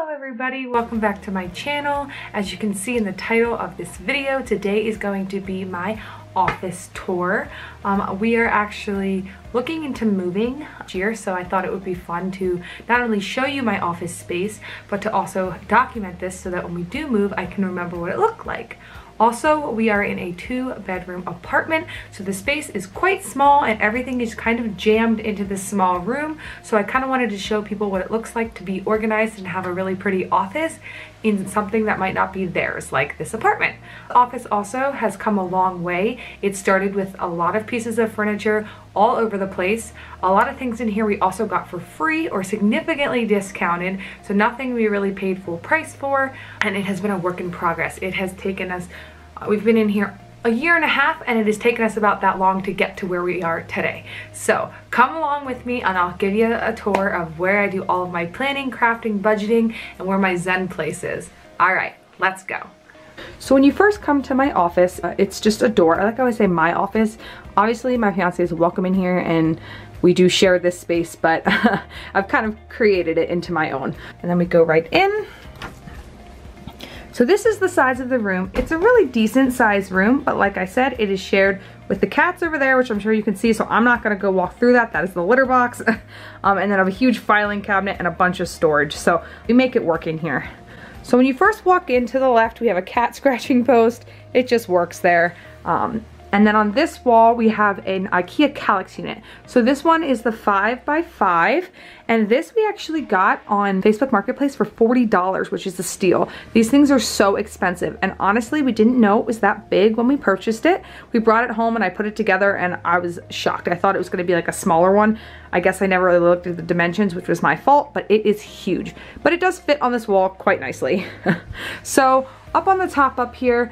Hello everybody, welcome back to my channel. As you can see in the title of this video, today is going to be my office tour. We are actually looking into moving this year, so I thought it would be fun to not only show you my office space, but to also document this so that when we do move, I can remember what it looked like. Also, we are in a 2-bedroom apartment, so the space is quite small and everything is kind of jammed into this small room. So I kind of wanted to show people what it looks like to be organized and have a really pretty office in something that might not be theirs, like this apartment. The office also has come a long way. It started with a lot of pieces of furniture all over the place. A lot of things in here we also got for free or significantly discounted, so nothing we really paid full price for, and it has been a work in progress. It has taken us, we've been in here a year and a half, and it has taken us about that long to get to where we are today. So come along with me and I'll give you a tour of where I do all of my planning, crafting, budgeting, and where my Zen place is. All right, let's go. So when you first come to my office, it's just a door. I like how I say my office. Obviously my fiance is welcome in here and we do share this space, but I've kind of created it into my own. And then we go right in. So this is the size of the room. It's a really decent sized room, but like I said, it is shared with the cats over there, which I'm sure you can see, so I'm not gonna go walk through that. That is the litter box. And then I have a huge filing cabinet and a bunch of storage. So we make it work in here. So when you first walk in, to the left, we have a cat scratching post. It just works there. And then on this wall, we have an IKEA Kallax unit. So this one is the 5x5, and this we actually got on Facebook Marketplace for $40, which is a steal. These things are so expensive, and honestly, we didn't know it was that big when we purchased it. We brought it home and I put it together and I was shocked. I thought it was gonna be like a smaller one. I guess I never really looked at the dimensions, which was my fault, but it is huge. But it does fit on this wall quite nicely. So up on the top up here,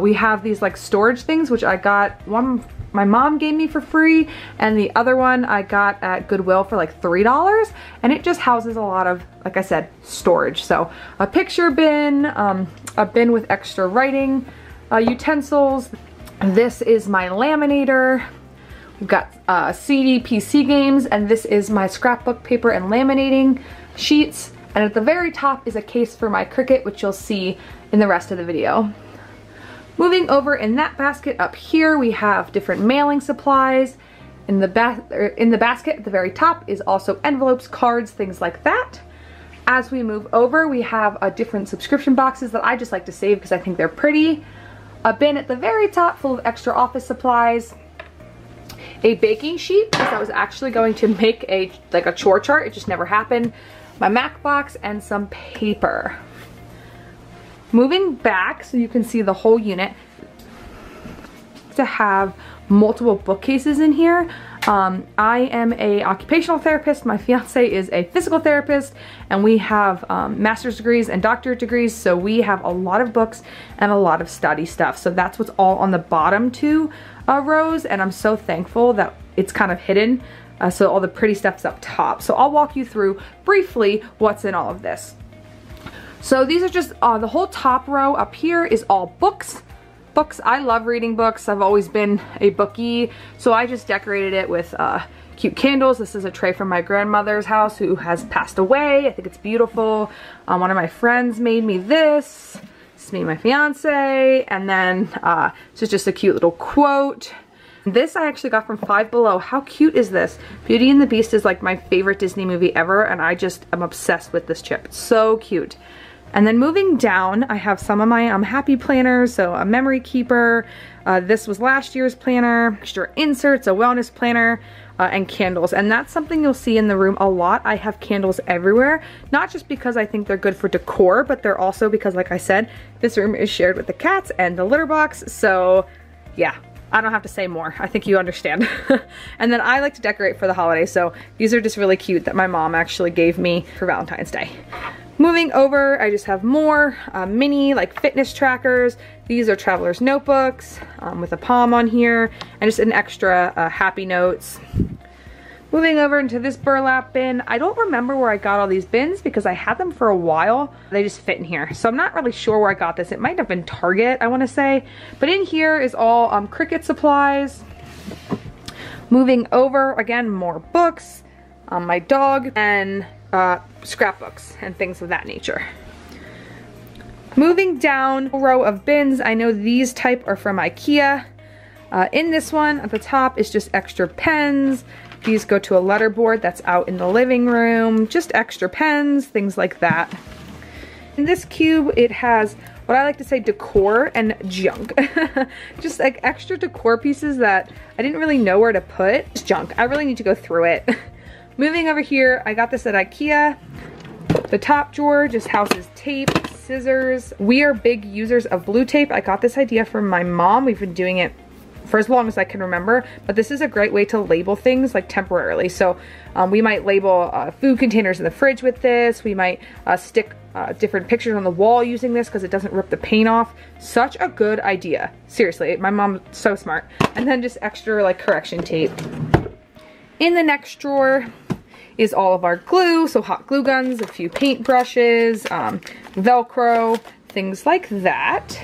we have these like storage things, which I got, one my mom gave me for free, and the other one I got at Goodwill for like $3, and it just houses a lot of, like I said, storage. So a picture bin, a bin with extra writing utensils. This is my laminator. We've got CD, PC games, and this is my scrapbook paper and laminating sheets. And at the very top is a case for my Cricut, which you'll see in the rest of the video. Moving over in that basket up here, we have different mailing supplies. In the basket at the very top is also envelopes, cards, things like that. As we move over, we have different subscription boxes that I just like to save because I think they're pretty. A bin at the very top full of extra office supplies. A baking sheet, because I was actually going to make a chore chart. It just never happened. My Mac box and some paper. Moving back so you can see the whole unit, to have multiple bookcases in here. I am an occupational therapist, my fiance is a physical therapist, and we have master's degrees and doctorate degrees, so we have a lot of books and a lot of study stuff. So that's what's all on the bottom two rows, and I'm so thankful that it's kind of hidden. So all the pretty stuff's up top. So I'll walk you through briefly what's in all of this. So these are just, the whole top row up here is all books. Books, I love reading books. I've always been a bookie. So I just decorated it with cute candles. This is a tray from my grandmother's house who has passed away. I think it's beautiful. One of my friends made me this. This is me and my fiance. And then this is just a cute little quote. This I actually got from Five Below. How cute is this? Beauty and the Beast is like my favorite Disney movie ever, and I just am obsessed with this chip. It's so cute. And then moving down, I have some of my happy planners, so a memory keeper. This was last year's planner, extra inserts, a wellness planner, and candles. And that's something you'll see in the room a lot. I have candles everywhere, not just because I think they're good for decor, but they're also because, like I said, this room is shared with the cats and the litter box. So yeah, I don't have to say more. I think you understand. And then I like to decorate for the holidays, so these are just really cute that my mom actually gave me for Valentine's Day. Moving over, I just have more mini like fitness trackers. These are traveler's notebooks with a palm on here, and just an extra happy notes. Moving over into this burlap bin. I don't remember where I got all these bins because I had them for a while. They just fit in here. So I'm not really sure where I got this. It might have been Target, I want to say. But in here is all Cricut supplies. Moving over, again, more books, my dog, and scrapbooks and things of that nature. Moving down a row of bins, I know these type are from IKEA. In this one at the top is just extra pens. These go to a letterboard that's out in the living room. Just extra pens, things like that. In this cube, it has what I like to say decor and junk. Just like extra decor pieces that I didn't really know where to put. Just junk. I really need to go through it. Moving over here, I got this at IKEA. The top drawer just houses tape, scissors. We are big users of blue tape. I got this idea from my mom. We've been doing it for as long as I can remember, but this is a great way to label things like temporarily. So we might label food containers in the fridge with this. We might stick different pictures on the wall using this because it doesn't rip the paint off. Such a good idea. Seriously, my mom's so smart. And then just extra like correction tape. In the next drawer is all of our glue. So hot glue guns, a few paint brushes, Velcro, things like that.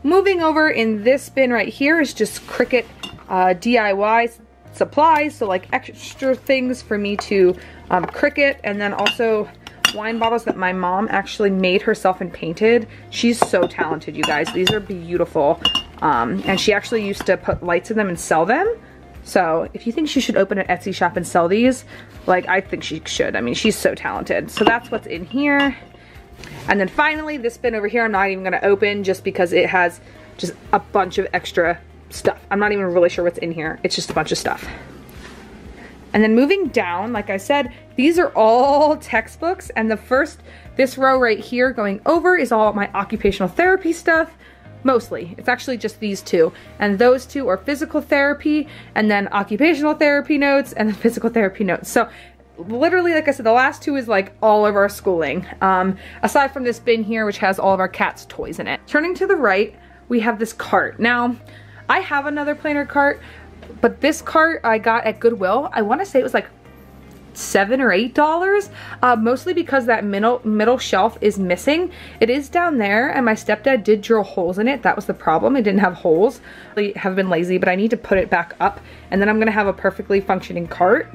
Moving over in this bin right here is just Cricut DIY supplies, so like extra things for me to Cricut, and then also wine bottles that my mom actually made herself and painted. She's so talented, you guys. These are beautiful, and she actually used to put lights in them and sell them. So if you think she should open an Etsy shop and sell these, like I think she should. I mean, she's so talented. So that's what's in here. And then finally, this bin over here, I'm not even gonna open just because it has just a bunch of extra stuff. I'm not even really sure what's in here. It's just a bunch of stuff. And then moving down, like I said, these are all textbooks. And this row right here going over is all my occupational therapy stuff. Mostly, it's actually just these two. And those two are physical therapy, and then occupational therapy notes, and then physical therapy notes. So literally, like I said, the last two is like all of our schooling. Aside from this bin here, which has all of our cat's toys in it. Turning to the right, we have this cart. Now, I have another planner cart, but this cart I got at Goodwill. I wanna say it was like $7 or $8, mostly because that middle shelf is missing. It is down there, and my stepdad did drill holes in it. That was the problem. It didn't have holes. I have been lazy, but I need to put it back up, and then I'm gonna have a perfectly functioning cart.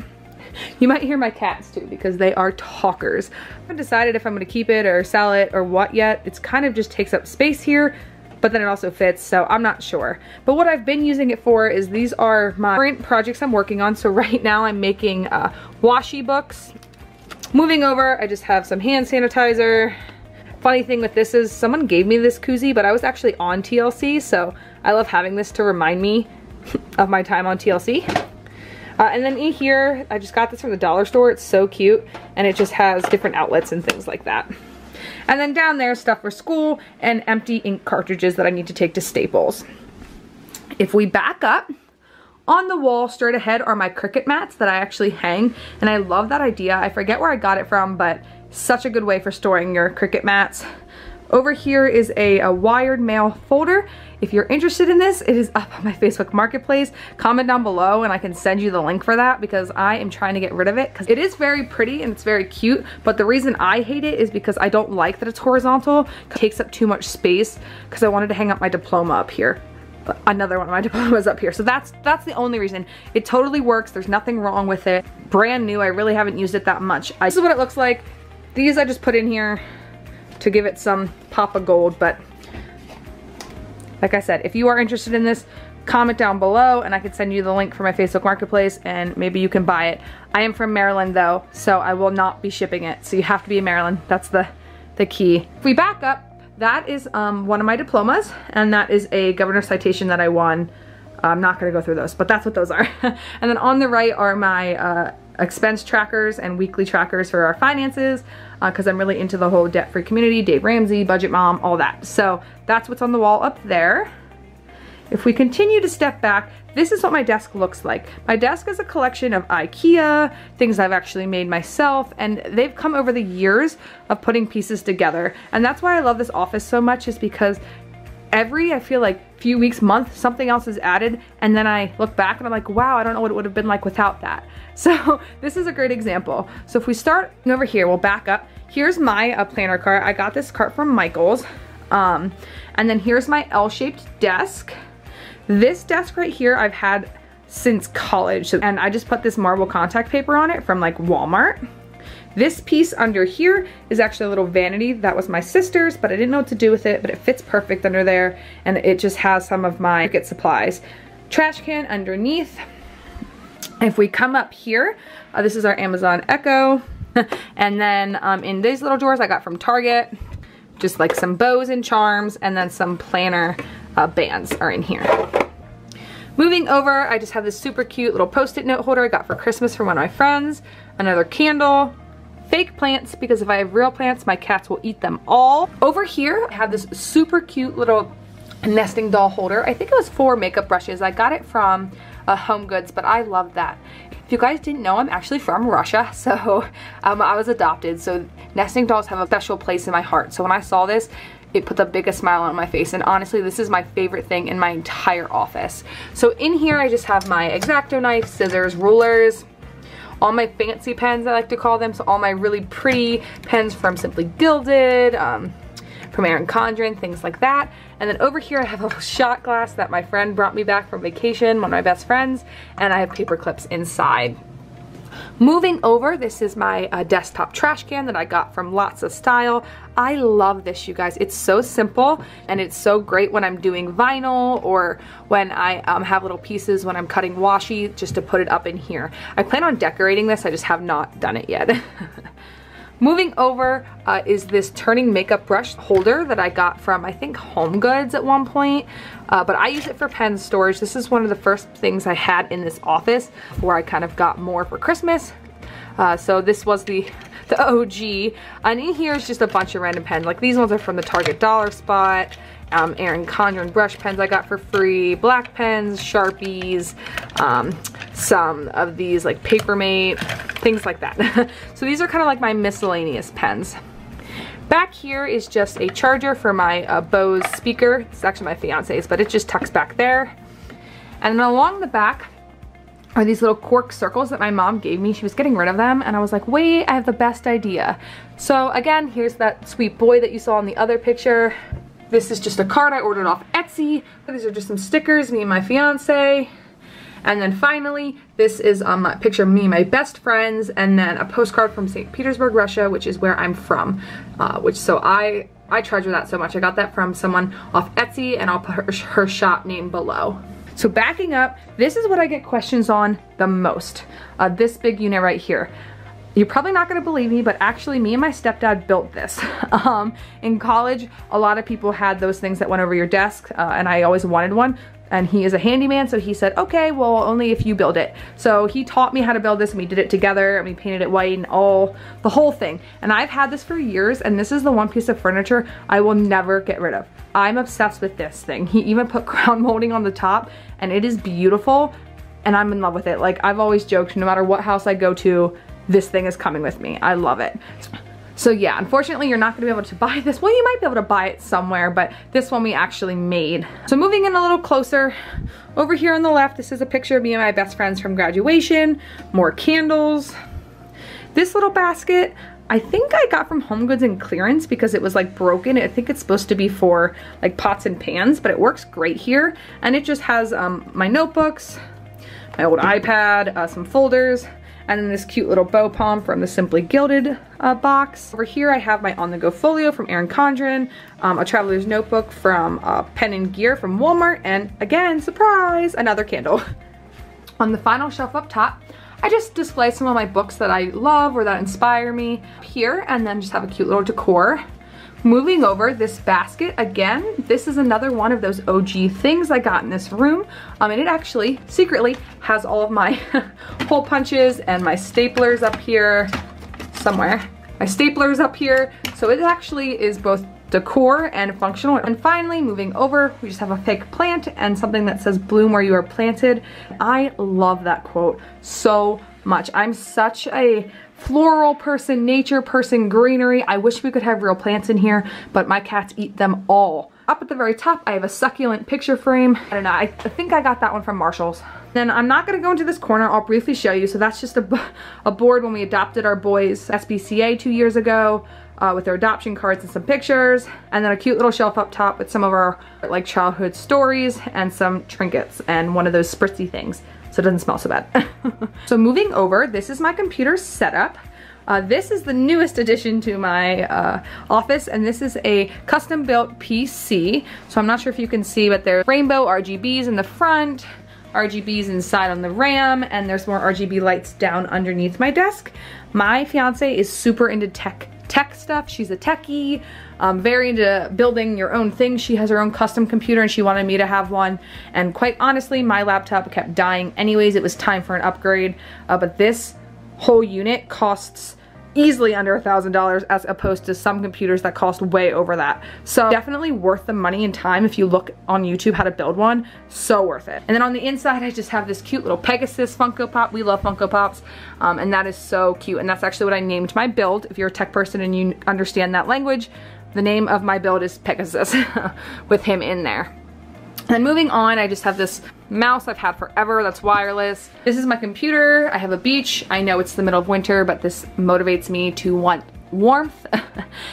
You might hear my cats too, because they are talkers. I haven't decided if I'm gonna keep it or sell it or what yet. It's kind of just takes up space here, but then it also fits, so I'm not sure. But what I've been using it for is these are my current projects I'm working on. So right now I'm making washi books. Moving over, I just have some hand sanitizer. Funny thing with this is someone gave me this koozie, but I was actually on TLC, so I love having this to remind me of my time on TLC. And then in here, I just got this from the dollar store. It's so cute, and it just has different outlets and things like that. And then down there, stuff for school and empty ink cartridges that I need to take to Staples. If we back up, on the wall straight ahead are my Cricut mats that I actually hang, and I love that idea. I forget where I got it from, but such a good way for storing your Cricut mats. Over here is a wired mail folder. If you're interested in this, it is up on my Facebook Marketplace. Comment down below and I can send you the link for that, because I am trying to get rid of it because it is very pretty and it's very cute. But the reason I hate it is because I don't like that it's horizontal. It takes up too much space, because I wanted to hang up my diploma up here. But another one of my diplomas up here. So that's the only reason. It totally works. There's nothing wrong with it. Brand new. I really haven't used it that much. This is what it looks like. These I just put in here to give it some pop of gold, but like I said, if you are interested in this, comment down below and I can send you the link for my Facebook Marketplace and maybe you can buy it. I am from Maryland though, so I will not be shipping it. So you have to be in Maryland. That's the key. If we back up, that is one of my diplomas, and that is a governor's citation that I won. I'm not gonna go through those, but that's what those are. And then on the right are my expense trackers and weekly trackers for our finances, because I'm really into the whole debt-free community, Dave Ramsey, Budget Mom, all that. So that's what's on the wall up there. If we continue to step back, this is what my desk looks like. My desk is a collection of IKEA, things I've actually made myself, and they've come over the years of putting pieces together. And that's why I love this office so much, is because I feel like few weeks, month, something else is added, and then I look back and I'm like, wow, I don't know what it would have been like without that. So this is a great example. So if we start over here, we'll back up. Here's my planner cart. I got this cart from Michael's. And then here's my L-shaped desk. This desk right here I've had since college, and I just put this marble contact paper on it from like Walmart. This piece under here is actually a little vanity. That was my sister's, but I didn't know what to do with it, but it fits perfect under there, and it just has some of my Cricut supplies. Trash can underneath. If we come up here, this is our Amazon Echo. And then in these little drawers I got from Target, just like some bows and charms, and then some planner bands are in here. Moving over, I just have this super cute little post-it note holder I got for Christmas from one of my friends. Another candle, fake plants, because if I have real plants, my cats will eat them all. Over here, I have this super cute little nesting doll holder. I think it was 4 makeup brushes. I got it from Home Goods, but I love that. If you guys didn't know, I'm actually from Russia, so I was adopted, so nesting dolls have a special place in my heart. So when I saw this, it put the biggest smile on my face, and honestly, this is my favorite thing in my entire office. So in here, I just have my X-Acto knife, scissors, rulers, all my fancy pens, I like to call them, so all my really pretty pens from Simply Gilded, from Erin Condren, things like that. And then over here I have a little shot glass that my friend brought me back from vacation, one of my best friends, and I have paper clips inside. Moving over, this is my desktop trash can that I got from Lots of Style. I love this, you guys. It's so simple, and it's so great when I'm doing vinyl or when I have little pieces when I'm cutting washi, just to put it up in here. I plan on decorating this, I just have not done it yet. Moving over is this turning makeup brush holder that I got from, I think, Home Goods at one point, but I use it for pen storage. This is one of the first things I had in this office where I kind of got more for Christmas. So this was the OG, and in here is just a bunch of random pens. Like these ones are from the Target Dollar Spot, Erin Condren brush pens I got for free, black pens, Sharpies, some of these like Papermate, things like that. So these are kind of like my miscellaneous pens. Back here is just a charger for my Bose speaker. It's actually my fiance's, but it just tucks back there. And then along the back are these little cork circles that my mom gave me. She was getting rid of them, and I was like, wait, I have the best idea. So again, here's that sweet boy that you saw in the other picture. This is just a card I ordered off Etsy. These are just some stickers, me and my fiance. And then finally, this is a picture of me and my best friends, and then a postcard from St. Petersburg, Russia, which is where I'm from. So I treasure that so much. I got that from someone off Etsy, and I'll put her shop name below. So backing up, this is what I get questions on the most. This big unit right here. You're probably not gonna believe me, but actually me and my stepdad built this. In college, a lot of people had those things that went over your desk, and I always wanted one. And he is a handyman, so he said, okay, well, only if you build it. So he taught me how to build this, and we did it together, and we painted it white and the whole thing. And I've had this for years, and this is the one piece of furniture I will never get rid of. I'm obsessed with this thing. He even put crown molding on the top, and it is beautiful, and I'm in love with it. Like, I've always joked, no matter what house I go to, this thing is coming with me. I love it. So yeah, unfortunately you're not gonna be able to buy this. Well, you might be able to buy it somewhere, but this one we actually made. So moving in a little closer, over here on the left, this is a picture of me and my best friends from graduation, more candles. This little basket, I think I got from Home Goods in clearance because it was like broken. I think it's supposed to be for like pots and pans, but it works great here. And it just has my notebooks, my old iPad, some folders, and then this cute little bow palm from the Simply Gilded box. Over here I have my on-the-go folio from Erin Condren, a traveler's notebook from Pen & Gear from Walmart, and again, surprise, another candle. On the final shelf up top, I just display some of my books that I love or that inspire me here, and then just have a cute little decor. Moving over, this basket, again, this is another one of those OG things I got in this room. And it actually, secretly, has all of my hole punches and my staplers up here somewhere. My staplers up here. So it actually is both decor and functional. And finally, moving over, we just have a fake plant and something that says bloom where you are planted. I love that quote so much. I'm such a floral person, nature person, greenery. I wish we could have real plants in here, but my cats eat them all. Up at the very top, I have a succulent picture frame. I don't know, I think I got that one from Marshall's. Then I'm not gonna go into this corner, I'll briefly show you. So that's just a board when we adopted our boys SPCA 2 years ago, with their adoption cards and some pictures. And then a cute little shelf up top with some of our like childhood stories and some trinkets and one of those spritzy things, so it doesn't smell so bad. So moving over, this is my computer setup. This is the newest addition to my office, and this is a custom built PC. So I'm not sure if you can see, but there's rainbow RGBs in the front, RGBs inside on the RAM, and there's more RGB lights down underneath my desk. My fiance is super into tech stuff. She's a techie, very into building your own things. She has her own custom computer and she wanted me to have one. And quite honestly, my laptop kept dying anyways. It was time for an upgrade. But this whole unit costs easily under $1,000 as opposed to some computers that cost way over that. So definitely worth the money and time if you look on YouTube how to build one. So worth it. And then on the inside, I just have this cute little Pegasus Funko Pop. We love Funko Pops, and that is so cute. And that's actually what I named my build. If you're a tech person and you understand that language, the name of my build is Pegasus with him in there. And then moving on, I just have this mouse I've had forever that's wireless. This is my computer. I have a beach. I know it's the middle of winter, but this motivates me to want warmth.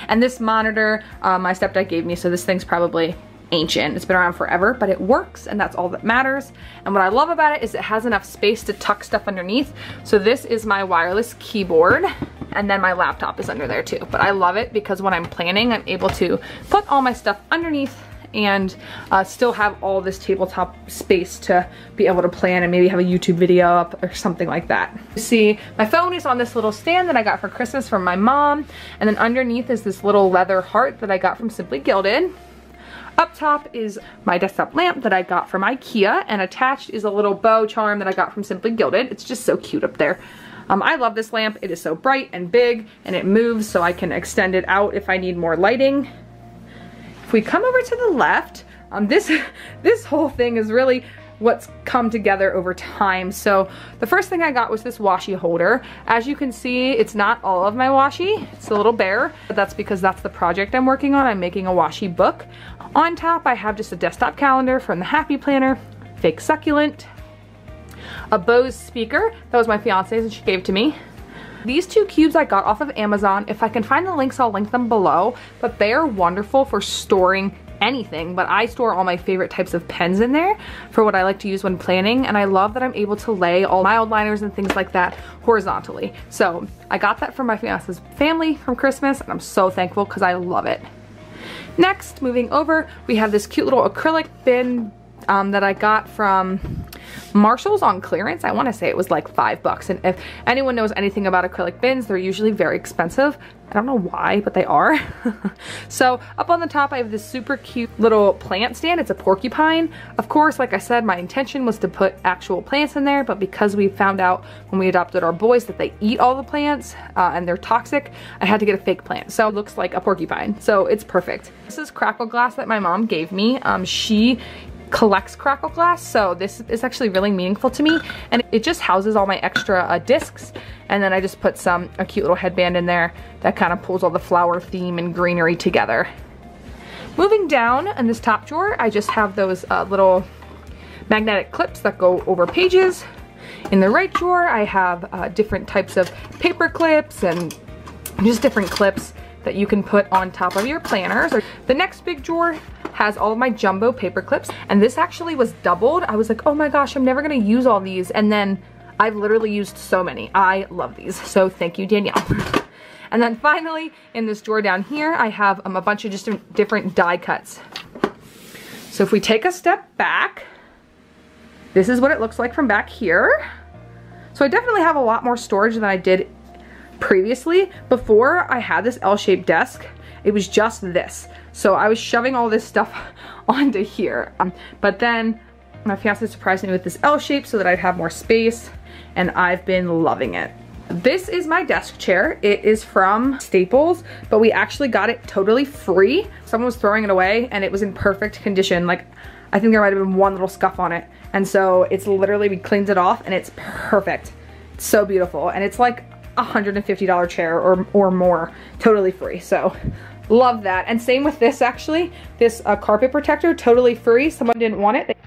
And this monitor, my stepdad gave me, so this thing's probably ancient. It's been around forever, but it works, and that's all that matters. And what I love about it is it has enough space to tuck stuff underneath. So this is my wireless keyboard, and then my laptop is under there too. But I love it because when I'm planning, I'm able to put all my stuff underneath and still have all this tabletop space to be able to plan and maybe have a YouTube video up or something like that. You see, my phone is on this little stand that I got for Christmas from my mom, and then underneath is this little leather heart that I got from Simply Gilded. Up top is my desktop lamp that I got from IKEA, and attached is a little bow charm that I got from Simply Gilded. It's just so cute up there. I love this lamp. It is so bright and big, and it moves so I can extend it out if I need more lighting. If we come over to the left, this whole thing is really what's come together over time. So the first thing I got was this washi holder. As you can see, it's not all of my washi. It's a little bare, but that's because that's the project I'm working on. I'm making a washi book. On top, I have just a desktop calendar from the Happy Planner, fake succulent, a Bose speaker. That was my fiance's and she gave it to me. These two cubes I got off of Amazon. If I can find the links, I'll link them below, but they are wonderful for storing anything, but I store all my favorite types of pens in there for what I like to use when planning, and I love that I'm able to lay all my liners and things like that horizontally. So I got that from my fiance's family from Christmas, and I'm so thankful because I love it. Next, moving over, we have this cute little acrylic bin that I got from Marshall's on clearance. I want to say it was like $5, and if anyone knows anything about acrylic bins, they're usually very expensive. I don't know why, but they are. So up on the top, I have this super cute little plant stand. It's a porcupine. Of course, like I said, my intention was to put actual plants in there, but because we found out when we adopted our boys that they eat all the plants and they're toxic, I had to get a fake plant. So it looks like a porcupine. So it's perfect. This is crackle glass that my mom gave me. She collects crackle glass, so this is actually really meaningful to me, and it just houses all my extra discs, and then I just put a cute little headband in there that kind of pulls all the flower theme and greenery together. Moving down in this top drawer, I just have those little magnetic clips that go over pages. In the right drawer, I have different types of paper clips and just different clips that you can put on top of your planners. The next big drawer has all of my jumbo paper clips, and this actually was doubled. I was like, oh my gosh, I'm never gonna use all these, and then I've literally used so many. I love these, so thank you, Danielle. And then finally, in this drawer down here, I have a bunch of just different die cuts. So if we take a step back, this is what it looks like from back here. So I definitely have a lot more storage than I did previously. Before I had this L-shaped desk, it was just this. So I was shoving all this stuff onto here. But then my fiance surprised me with this L shape so that I'd have more space, and I've been loving it. This is my desk chair. It is from Staples, but we actually got it totally free. Someone was throwing it away and it was in perfect condition. Like, I think there might have been one little scuff on it. And so it's literally, we cleaned it off and it's perfect. It's so beautiful. And it's like a $150 chair or more, totally free. So love that. And same with this actually, this carpet protector, totally free. Someone didn't want it.